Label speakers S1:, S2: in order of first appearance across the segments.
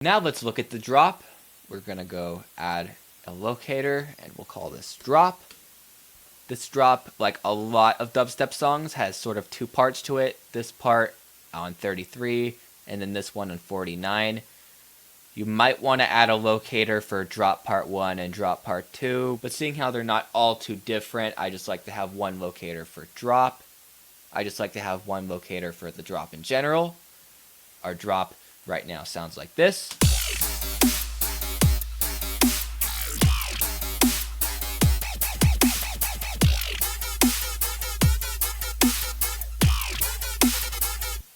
S1: Now let's look at the drop. We're gonna go add a locator and we'll call this drop. This drop, like a lot of dubstep songs, has sort of two parts to it. This part on 33 and then this one on 49. You might want to add a locator for drop part 1 and drop part 2, but seeing how they're not all too different, I just like to have one locator for drop. I just like to have one locator for the drop in general. Our drop right now sounds like this.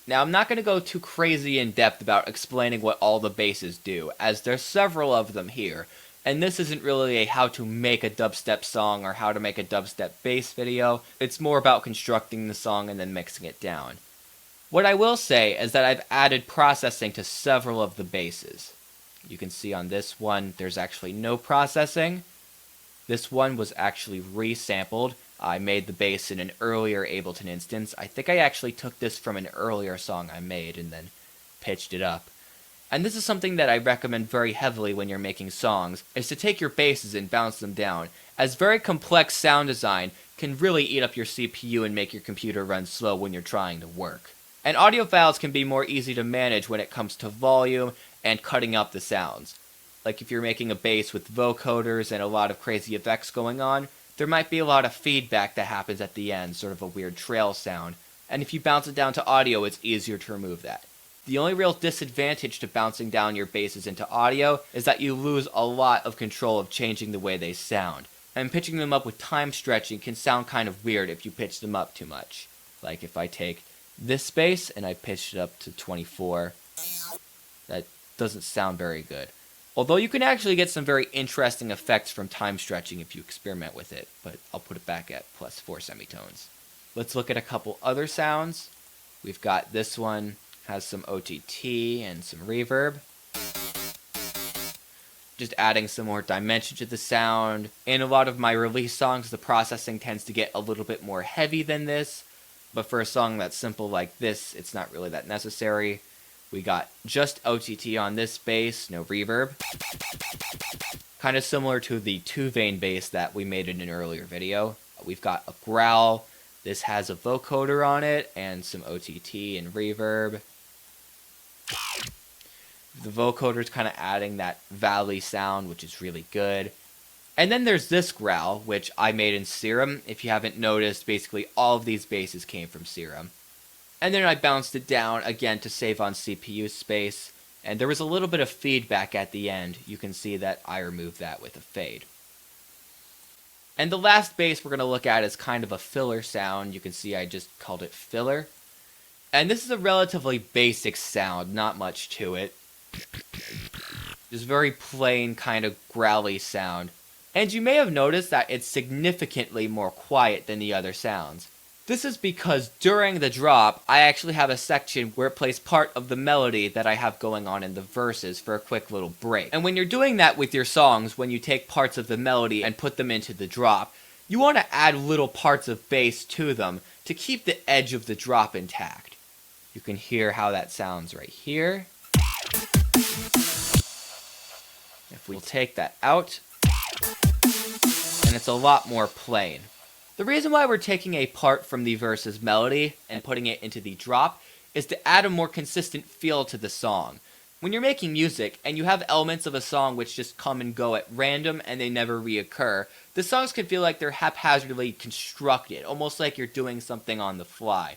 S1: Now, I'm not going to go too crazy in depth about explaining what all the basses do, as there's several of them here, and this isn't really a how to make a dubstep song or how to make a dubstep bass video. It's more about constructing the song and then mixing it down. What I will say is that I've added processing to several of the basses. You can see on this one, there's actually no processing. This one was actually resampled. I made the bass in an earlier Ableton instance. I think I actually took this from an earlier song I made and then pitched it up. And this is something that I recommend very heavily when you're making songs, is to take your basses and bounce them down, as very complex sound design can really eat up your CPU and make your computer run slow when you're trying to work. And audio files can be more easy to manage when it comes to volume and cutting up the sounds. Like if you're making a bass with vocoders and a lot of crazy effects going on, there might be a lot of feedback that happens at the end, sort of a weird trail sound, and if you bounce it down to audio, it's easier to remove that. The only real disadvantage to bouncing down your basses into audio is that you lose a lot of control of changing the way they sound, and pitching them up with time stretching can sound kind of weird if you pitch them up too much. Like if I take this bass and I pitch it up to 24, that doesn't sound very good. Although you can actually get some very interesting effects from time stretching if you experiment with it, but I'll put it back at +4 semitones. Let's look at a couple other sounds. We've got this one, has some OTT and some reverb. Just adding some more dimension to the sound. In a lot of my release songs, the processing tends to get a little bit more heavy than this, but for a song that's simple like this, it's not really that necessary. We got just OTT on this bass, no reverb. Kind of similar to the 2-vein bass that we made in an earlier video. We've got a growl. This has a vocoder on it and some OTT and reverb. The vocoder is kind of adding that valley sound, which is really good. And then there's this growl, which I made in Serum. If you haven't noticed, basically all of these basses came from Serum. And then I bounced it down again to save on CPU space, and there was a little bit of feedback at the end. You can see that I removed that with a fade. And the last bass we're going to look at is kind of a filler sound. You can see I just called it filler. And this is a relatively basic sound, not much to it. Just very plain kind of growly sound. And you may have noticed that it's significantly more quiet than the other sounds. This is because during the drop, I actually have a section where it plays part of the melody that I have going on in the verses for a quick little break. And when you're doing that with your songs, when you take parts of the melody and put them into the drop, you want to add little parts of bass to them to keep the edge of the drop intact. You can hear how that sounds right here. If we take that out, and it's a lot more plain. The reason why we're taking a part from the verse's melody and putting it into the drop is to add a more consistent feel to the song. When you're making music and you have elements of a song which just come and go at random and they never reoccur, the songs can feel like they're haphazardly constructed, almost like you're doing something on the fly.